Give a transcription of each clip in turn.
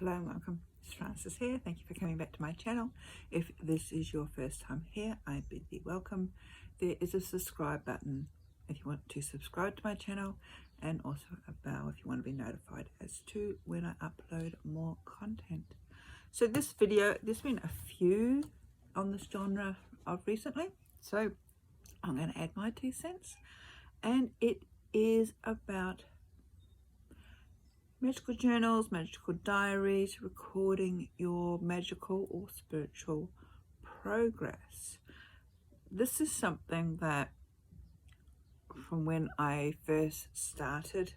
Hello and welcome. It's Frances here. Thank you for coming back to my channel. If this is your first time here, I bid thee welcome. There is a subscribe button if you want to subscribe to my channel, and also a bell if you want to be notified as to when I upload more content. So this video, there's been a few on this genre of recently, so I'm going to add my 2 cents, and it is about magical journals, magical diaries, recording your magical or spiritual progress. This is something that from when I first started,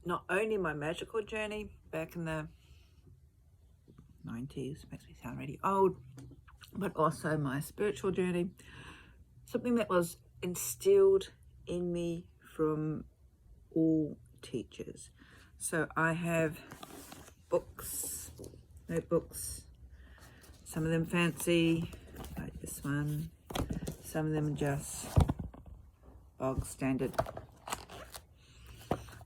not only my magical journey back in the 90s, makes me sound really old, but also my spiritual journey, something that was instilled in me from all teachers. So I have books, notebooks, some of them fancy, like this one, some of them just bog standard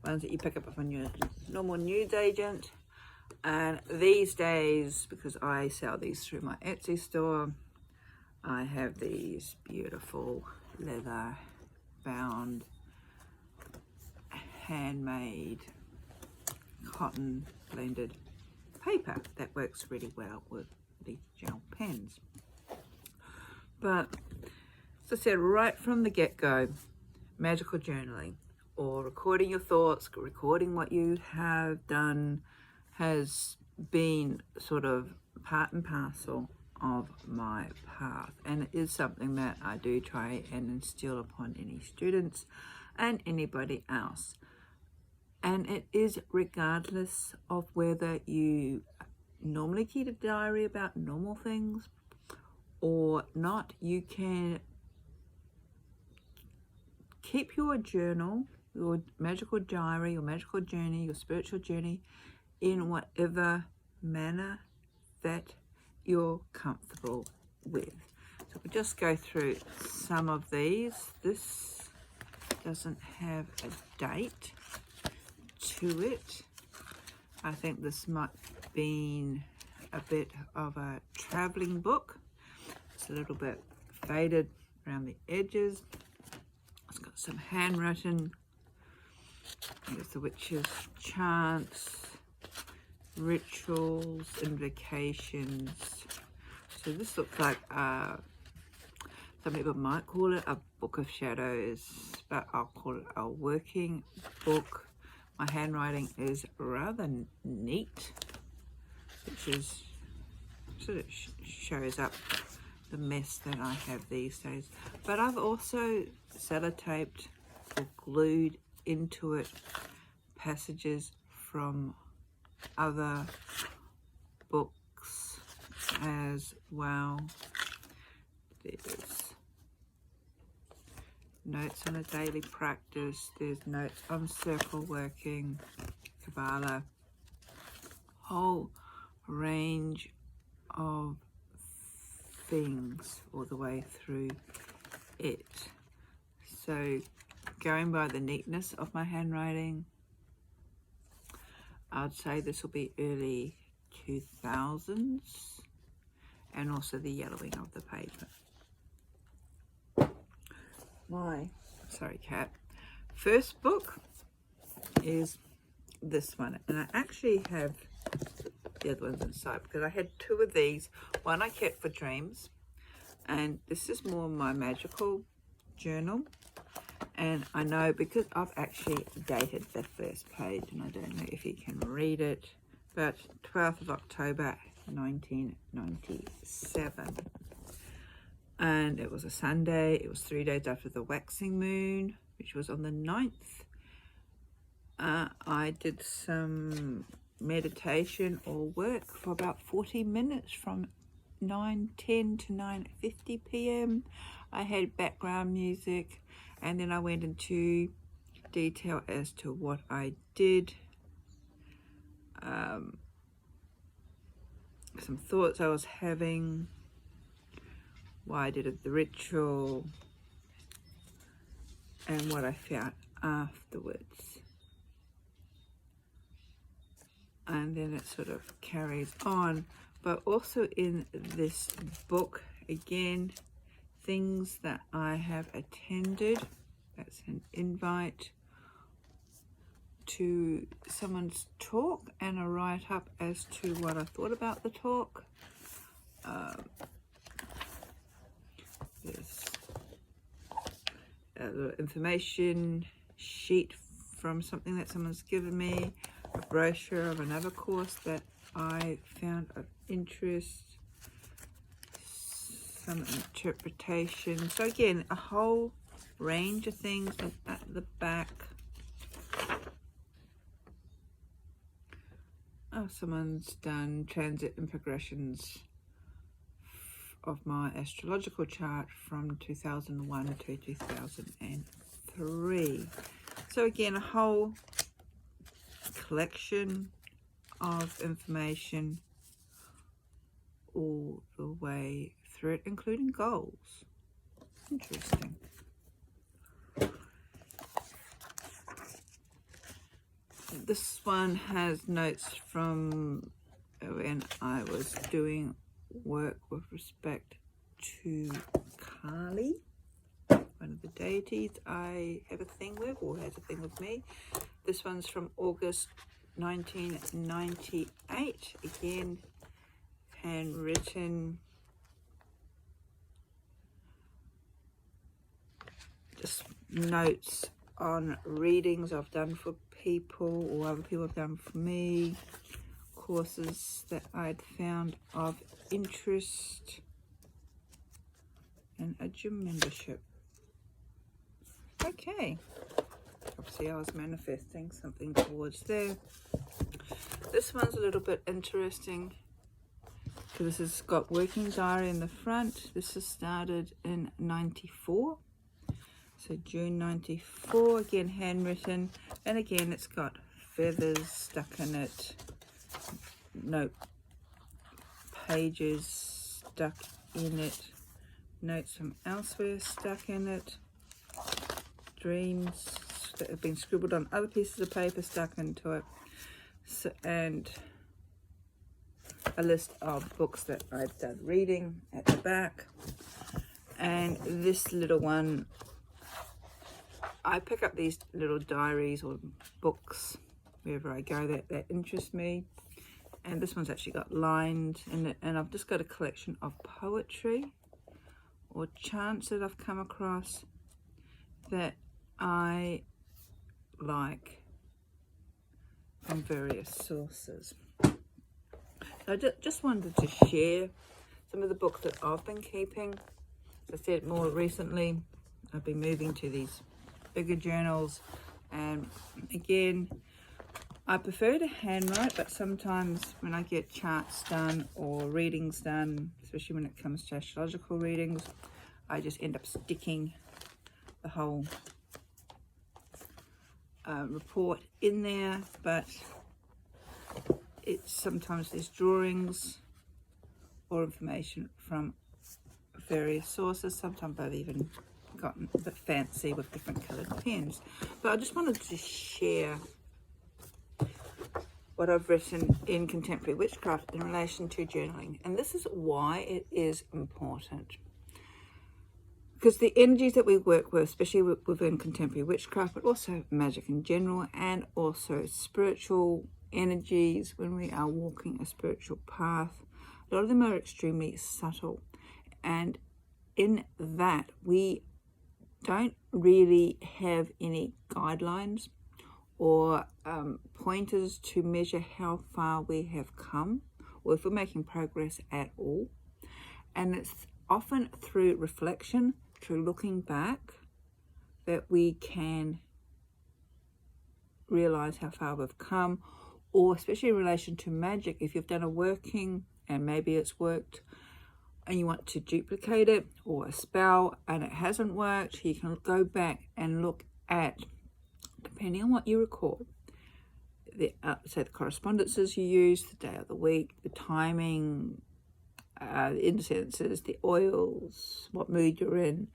ones that you pick up on your normal news agent. And these days, because I sell these through my Etsy store, I have these beautiful leather bound, handmade, cotton blended paper that works really well with these gel pens. But as I said, right from the get-go, magical journaling or recording your thoughts, recording what you have done, has been sort of part and parcel of my path, and it is something that I do try and instill upon any students and anybody else. And it is regardless of whether you normally keep a diary about normal things or not. You can keep your journal, your magical diary, your magical journey, your spiritual journey in whatever manner that you're comfortable with. So we'll just go through some of these. This doesn't have a date to it. I think this might have been a bit of a traveling book. It's a little bit faded around the edges. It's got some handwritten. There's the witch's chants, rituals, invocations. So this looks like some people might call it a book of shadows, but I'll call it a working book. My handwriting is rather neat, which is sort of shows up the mess that I have these days. But I've also sellotaped or glued into it passages from other books as well. There's notes on a daily practice, there's notes on circle working, Kabbalah, whole range of things all the way through it. So going by the neatness of my handwriting, I'd say this will be early 2000s, and also the yellowing of the paper. My, sorry cat, first book is this one, and I actually have the other ones inside because I had 2 of these. One I kept for dreams, and this is more my magical journal. And I know because I've actually dated the first page, and I don't know if you can read it, but 12th of October 1997. And it was a Sunday. It was 3 days after the waxing moon, which was on the 9th. I did some meditation or work for about 40 minutes from 9:10 to 9:50 p.m. I had background music, and then I went into detail as to what I did. Some thoughts I was having, why I did the ritual, and what I felt afterwards. and then it sort of carries on. But also in this book, again, things that I have attended. That's an invite to someone's talk and a write-up as to what I thought about the talk. There's a little information sheet from something that someone's given me, a brochure of another course that I found of interest, some interpretation. So again, a whole range of things. And at the back, someone's done transit and progressions of my astrological chart from 2001 to 2003. So again, a whole collection of information all the way through it, including goals. Interesting. This one has notes from when I was doing work with respect to Kali, one of the deities I have a thing with, or has a thing with me. This one's from August 1998, again handwritten. Just notes on readings I've done for people or other people have done for me, courses that I'd found of interest, and a gym membership. Okay, obviously I was manifesting something towards there. This one's a little bit interesting because this has got working diary in the front. This has started in 94. So June 94, again handwritten, and again it's got feathers stuck in it, note pages stuck in it, notes from elsewhere stuck in it, dreams that have been scribbled on other pieces of paper stuck into it, so, and a list of books that I've done reading at the back. And this little one, I pick up these little diaries or books wherever I go that interest me, and this one's actually got lined in it, and I've just got a collection of poetry or chants that I've come across that I like from various sources. So I just wanted to share some of the books that I've been keeping. As I said, more recently I've been moving to these bigger journals, and again I prefer to handwrite, but sometimes when I get charts done or readings done, especially when it comes to astrological readings, I just end up sticking the whole report in there. But it's sometimes there's drawings or information from various sources. Sometimes I've even gotten a bit fancy with different coloured pens, but I just wanted to share what I've written in Contemporary Witchcraft in relation to journaling. And this is why it is important, because the energies that we work with, especially within Contemporary Witchcraft, but also magic in general, and also spiritual energies when we are walking a spiritual path, a lot of them are extremely subtle, and in that we don't really have any guidelines or pointers to measure how far we have come, or if we're making progress at all. And it's often through reflection, through looking back, that we can realize how far we've come, or especially in relation to magic, if you've done a working and maybe it's worked and you want to duplicate it, or a spell and it hasn't worked, you can go back and look at, depending on what you record, say the correspondences you use, the day of the week, the timing, the incenses, the oils, what mood you're in,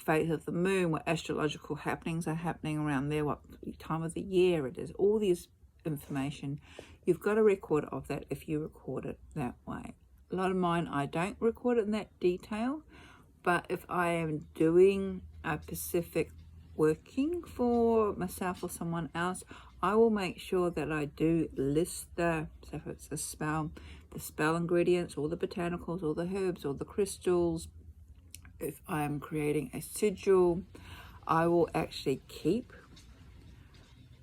phase of the moon, what astrological happenings are happening around there, what time of the year it is, all these information, you've got a record of that if you record it that way. A lot of mine, I don't record it in that detail, but if I am doing a specific working for myself or someone else, I will make sure that I do list so if it's a spell, the spell ingredients, all the botanicals, all the herbs, all the crystals. If I am creating a sigil, I will actually keep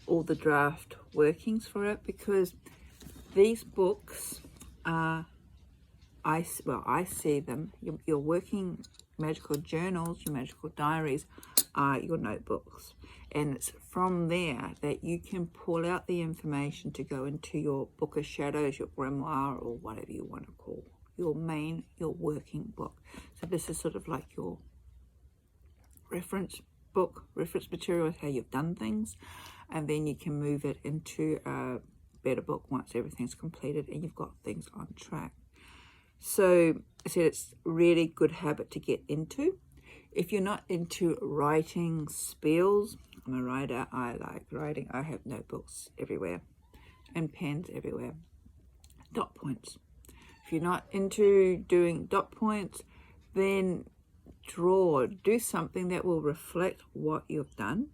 all the draft workings for it, because these books are, I see them, your working magical journals, your magical diaries are your notebooks, and it's from there that you can pull out the information to go into your book of shadows, your grimoire, or whatever you want to call your working book. So this is sort of like your reference book, reference material of how you've done things, and then you can move it into a better book once everything's completed and you've got things on track. So I said it's really good habit to get into. If you're not into writing spells, I'm a writer, I like writing, I have notebooks everywhere and pens everywhere. Dot points. If you're not into doing dot points, then do something that will reflect what you've done.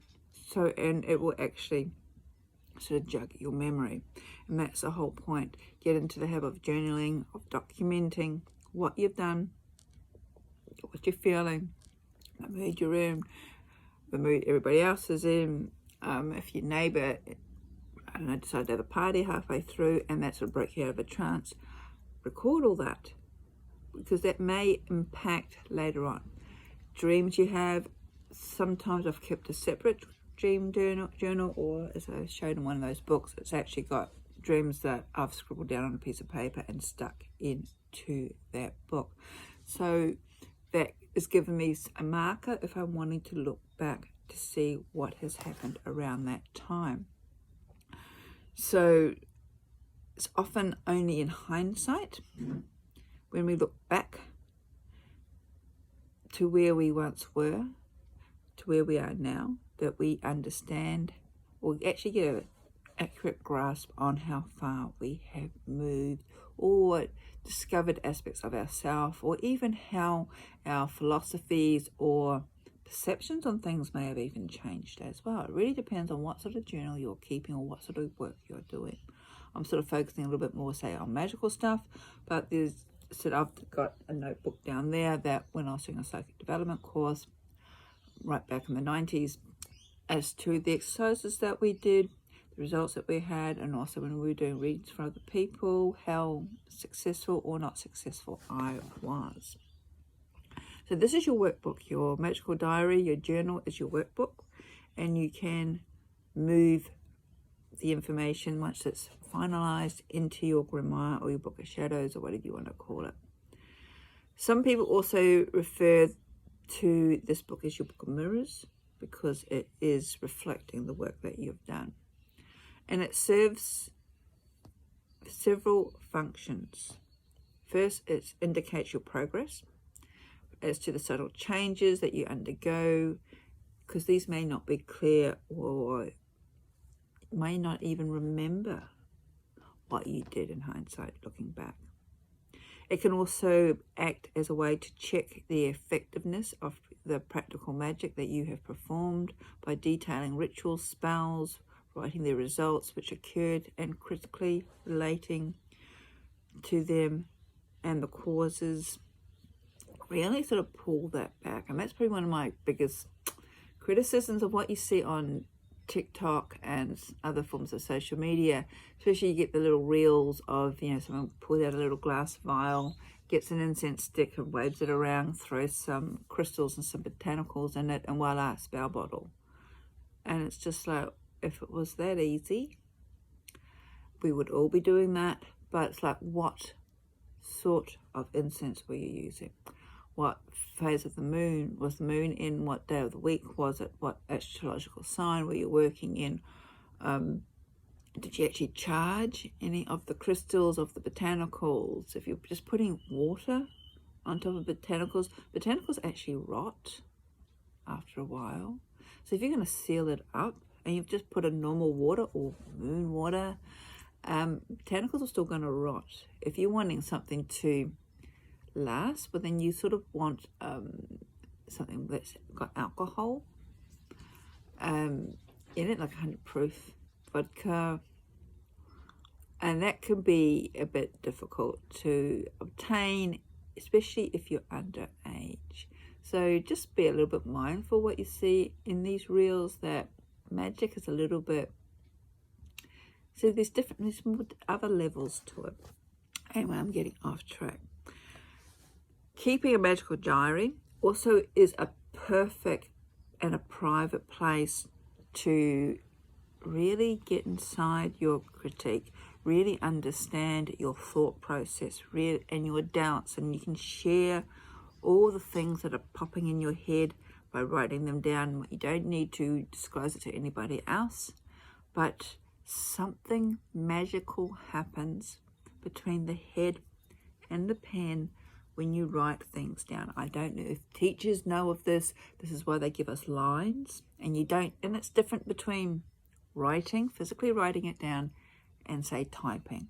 So, and it will actually sort of jog your memory. And that's the whole point. Get into the habit of journaling, of documenting what you've done, what you're feeling, the mood you're in, the mood everybody else is in. If your neighbour, I don't know, decided to have a party halfway through and that's what broke you out of a trance, record all that, because that may impact later on. Dreams you have, sometimes I've kept a separate dream journal, or as I showed in one of those books, it's actually got dreams that I've scribbled down on a piece of paper and stuck into that book. So that is giving me a marker if I'm wanting to look back to see what has happened around that time. So it's often only in hindsight, when we look back to where we once were, to where we are now, that we understand or actually get an accurate grasp on how far we have moved, or discovered aspects of ourselves, or even how our philosophies or perceptions on things may have even changed as well. It really depends on what sort of journal you're keeping or what sort of work you're doing. I'm sort of focusing a little bit more, say, on magical stuff, but I've got a notebook down there that when I was doing a psychic development course right back in the 90s, as to the exercises that we did, the results that we had, and also when we were doing readings for other people, how successful or not successful I was. So this is your workbook. Your magical diary, your journal is your workbook, and you can move the information once it's finalized into your grimoire or your book of shadows or whatever you want to call it. Some people also refer to this book as your book of mirrors, because it is reflecting the work that you've done. And it serves several functions. First, it indicates your progress as to the subtle changes that you undergo, because these may not be clear, or may not even remember what you did in hindsight looking back. It can also act as a way to check the effectiveness of the practical magic that you have performed by detailing rituals, spells, writing the results which occurred, and critically relating to them and the causes. Really sort of pull that back. And that's probably one of my biggest criticisms of what you see on TikTok and other forms of social media. Especially you get the little reels of, someone pulls out a little glass vial, gets an incense stick and waves it around, throws some crystals and some botanicals in it, and voila, spell bottle. And it's just like, if it was that easy, we would all be doing that. But it's like, what sort of incense were you using? What phase of the moon? Was the moon in? What day of the week was it? What astrological sign were you working in? Did you actually charge any of the crystals, of the botanicals? If you're just putting water on top of botanicals actually rot after a while. So if you're going to seal it up and you've just put in normal water or moon water, botanicals are still going to rot. If you're wanting something to last, but then you sort of want something that's got alcohol in it, like 100 proof vodka, and that can be a bit difficult to obtain, especially if you're underage. So just be a little bit mindful what you see in these reels, that magic is a little bit, so there's more other levels to it. Anyway, I'm getting off track. Keeping a magical diary also is a perfect and a private place to really get inside your critique, really understand your thought process and your doubts, and you can share all the things that are popping in your head by writing them down. You don't need to disclose it to anybody else, but something magical happens between the head and the pen when you write things down. I don't know if teachers know of this. This is why they give us lines, and it's different between writing, physically writing it down, and say typing.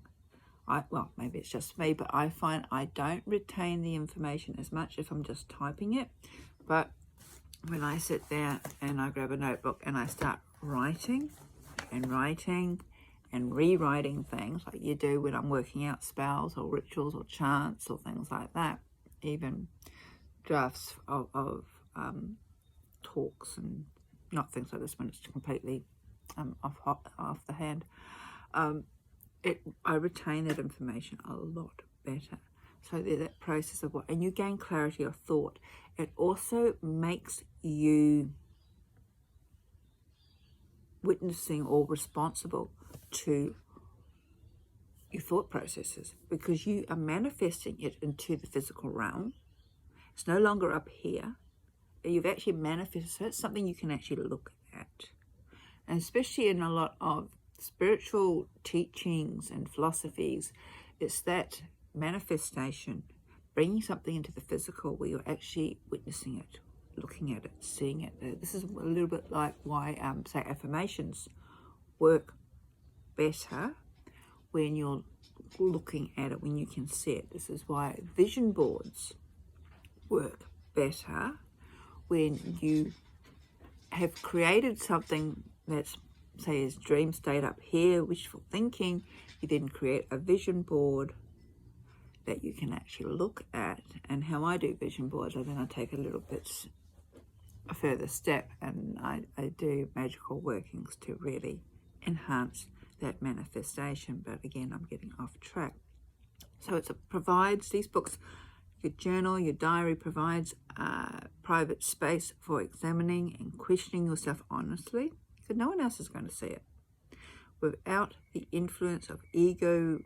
Well, maybe it's just me, but I find I don't retain the information as much if I'm just typing it. But when I sit there and I grab a notebook and I start writing and rewriting things like you do when I'm working out spells or rituals or chants or things like that, even drafts of talks, and not things like this when it's completely off the hand, I retain that information a lot better. So there's that process of and you gain clarity of thought. It also makes you witnessing or responsible to your thought processes, because you are manifesting it into the physical realm. It's no longer up here. You've actually manifested, so it's something you can actually look at. And especially in a lot of spiritual teachings and philosophies, it's that manifestation, bringing something into the physical where you're actually witnessing it, looking at it, seeing it. This is a little bit like why, say, affirmations work better when you're looking at it, when you can see it. This is why vision boards work better when you have created something that's, say, is dream state up here, wishful thinking. You then create a vision board that you can actually look at. And how I do vision boards, then I take a further step, and I do magical workings to really enhance that manifestation. But again, I'm getting off track. So it provides, these books, your journal, your diary, provides a private space for examining and questioning yourself honestly, because no one else is going to see it, without the influence of ego,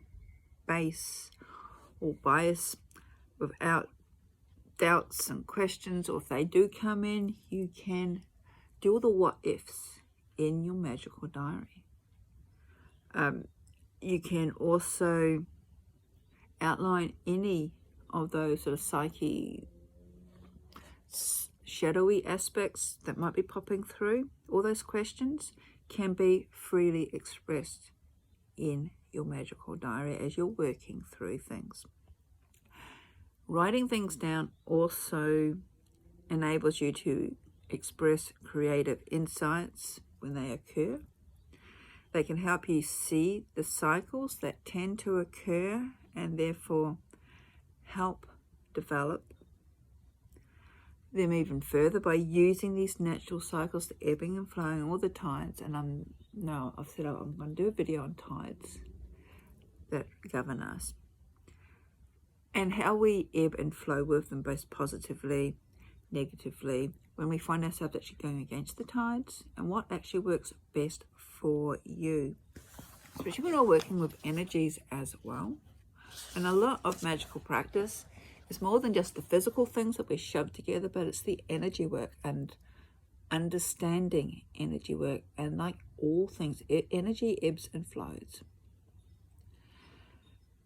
base, or bias, without doubts and questions, or if they do come in, you can do all the what ifs in your magical diary. You can also outline any of those sort of psyche, shadowy aspects that might be popping through. All those questions can be freely expressed in your magical diary as you're working through things. Writing things down also enables you to express creative insights when they occur. They can help you see the cycles that tend to occur, and therefore help develop them even further by using these natural cycles, the ebbing and flowing, all the tides. And I've said I'm going to do a video on tides that govern us, and how we ebb and flow with them, both positively, negatively, when we find ourselves actually going against the tides, and what actually works best for you, especially when we're working with energies as well. And a lot of magical practice is more than just the physical things that we shove together, but it's the energy work and understanding energy work. And like all things, energy ebbs and flows.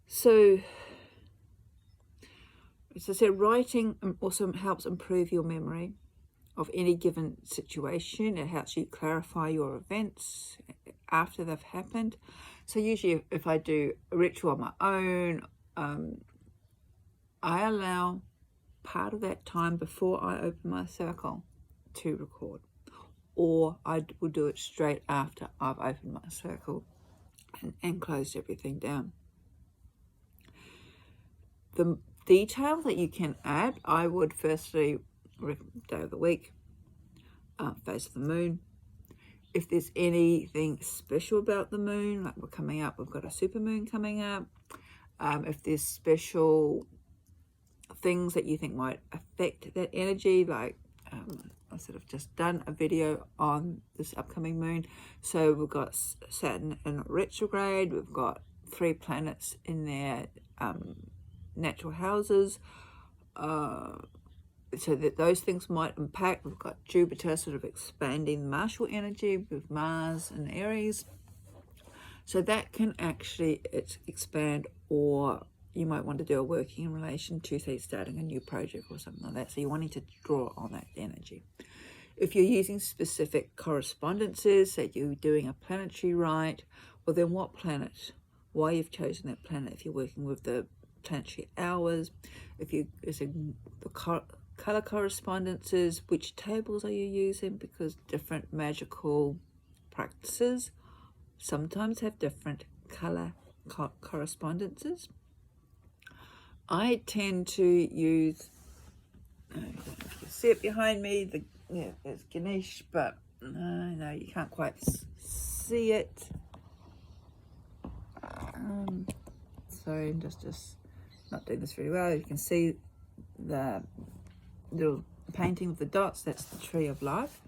So, as I said, writing also helps improve your memory. of any given situation. It helps you clarify your events after they've happened. So usually if I do a ritual on my own, I allow part of that time before I open my circle to record, or I will do it straight after I've opened my circle and closed everything down. The detail that you can add, I would firstly, day of the week, phase of the moon. If there's anything special about the moon, like we're coming up, we've got a super moon coming up. If there's special things that you think might affect that energy, like I sort of just done a video on this upcoming moon. So we've got Saturn in retrograde, we've got 3 planets in their natural houses, so that those things might impact. We've got Jupiter sort of expanding martial energy with Mars and Aries, so that can actually expand, or you might want to do a working in relation to, say, starting a new project or something like that. So you're wanting to draw on that energy. If you're using specific correspondences, say you're doing a planetary rite, well then what planet, why you've chosen that planet, if you're working with the planetary hours, if you're using the color correspondences, which tables are you using, because different magical practices sometimes have different color correspondences. I tend to use, I don't know if you see it behind me, there's Ganesh, but no, you can't quite see it. Sorry, I'm just not doing this very well. You can see the little painting of the dots. That's the tree of life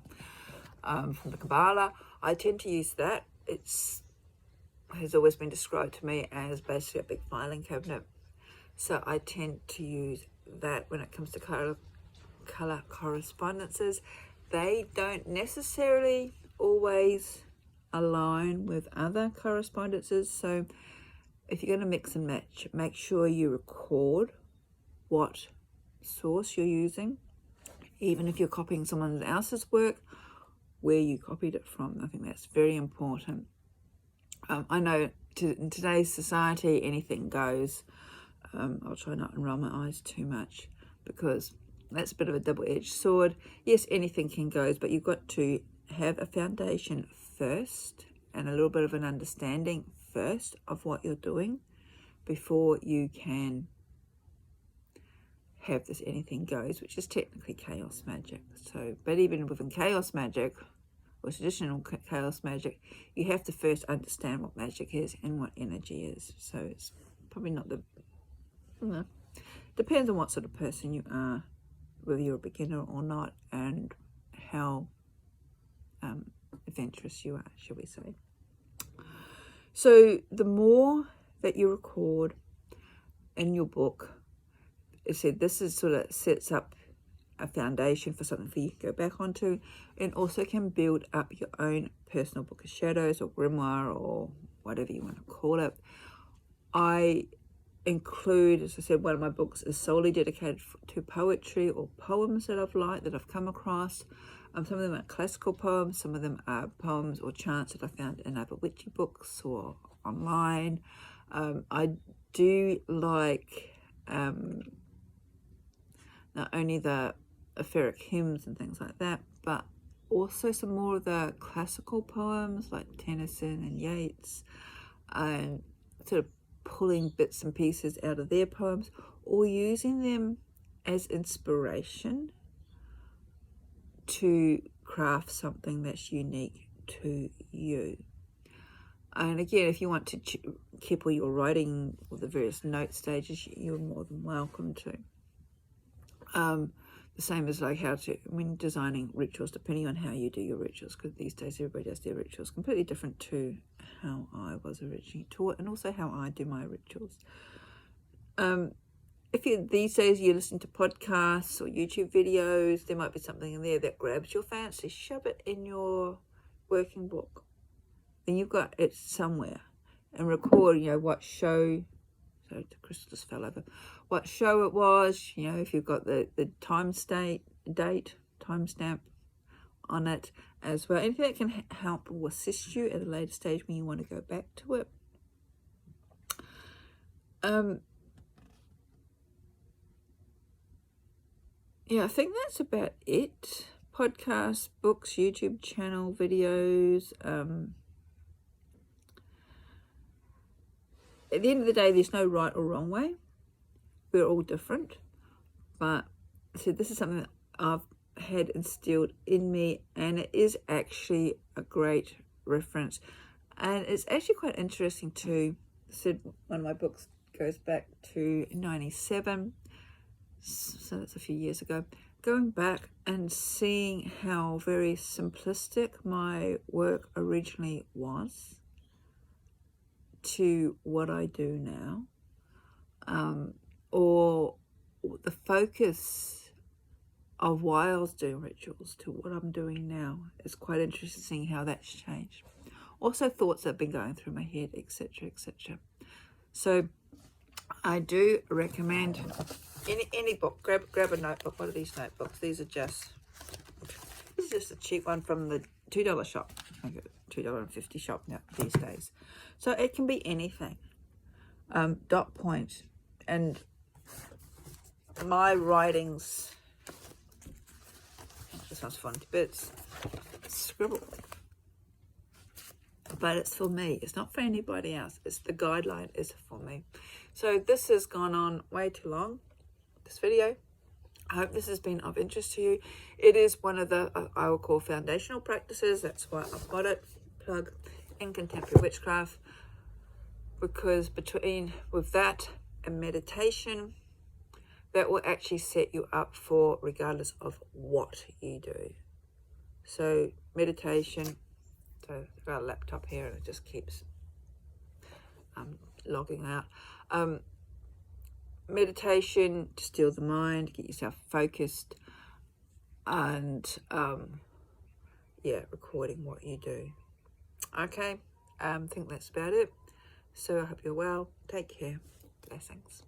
from the Kabbalah. I tend to use that. It has always been described to me as basically a big filing cabinet. So I tend to use that when it comes to color correspondences. They don't necessarily always align with other correspondences. So if you're going to mix and match, make sure you record what source you're using, even if you're copying someone else's work, where you copied it from. I think that's very important. I know in today's society, anything goes. I'll try not to roll my eyes too much, because that's a bit of a double-edged sword. Yes, anything can go, but you've got to have a foundation first and a little bit of an understanding first of what you're doing before you can have this anything goes, which is technically chaos magic. So, but even within chaos magic or traditional chaos magic, you have to first understand what magic is and what energy is. So it's probably not depends on what sort of person you are, whether you're a beginner or not, and how adventurous you are, shall we say. So the more that you record in your book, it said this is sort of sets up a foundation for something for you to go back onto, and also can build up your own personal book of shadows or grimoire or whatever you want to call it. I include, as I said, one of my books is solely dedicated to poetry or poems that I've liked, that I've come across. Some of them are classical poems, some of them are poems or chants that I found in other witchy books or online. I do like not only the etheric hymns and things like that, but also some more of the classical poems like Tennyson and Yeats, and sort of pulling bits and pieces out of their poems or using them as inspiration to craft something that's unique to you. And again, if you want to keep all your writing or the various note stages, you're more than welcome to. The same as like how to, when designing rituals, depending on how you do your rituals, because these days everybody does their rituals completely different to how I was originally taught, and also how I do my rituals. If these days you listen to podcasts or YouTube videos, there might be something in there that grabs your fancy. Shove it in your working book. Then you've got it somewhere, and record, what show, so the crystal just fell over, what show it was, if you've got the time date, timestamp on it as well. Anything that can help or assist you at a later stage when you want to go back to it. Yeah, I think that's about it. Podcasts, books, YouTube channel, videos. At the end of the day, there's no right or wrong way. We're all different. But so this is something that I've had instilled in me, and it is actually a great reference. And it's actually quite interesting too. I said one of my books goes back to 97, so that's a few years ago. Going back and seeing how very simplistic my work originally was to what I do now, or the focus of why I was doing rituals to what I'm doing now. It's quite interesting seeing how that's changed. Also thoughts that have been going through my head, etc., etc. So I do recommend any book. Grab a notebook. What are these notebooks? These are just, this is just a cheap one from the $2 shop. I got $2.50 shop now these days. So it can be anything. Dot point. And my writings, this one's fun to bits, scribble. But it's for me. It's not for anybody else. It's the guideline is for me. So this has gone on way too long, this video. I hope this has been of interest to you. It is one of the, I will call foundational practices. That's why I've got it, plug, in contemporary witchcraft. Because with that and meditation, that will actually set you up for regardless of what you do. So meditation, so I've got a laptop here and it just keeps logging out. Meditation to still the mind, get yourself focused, and yeah, recording what you do. Okay, I think that's about it. So I hope you're well. Take care. Blessings.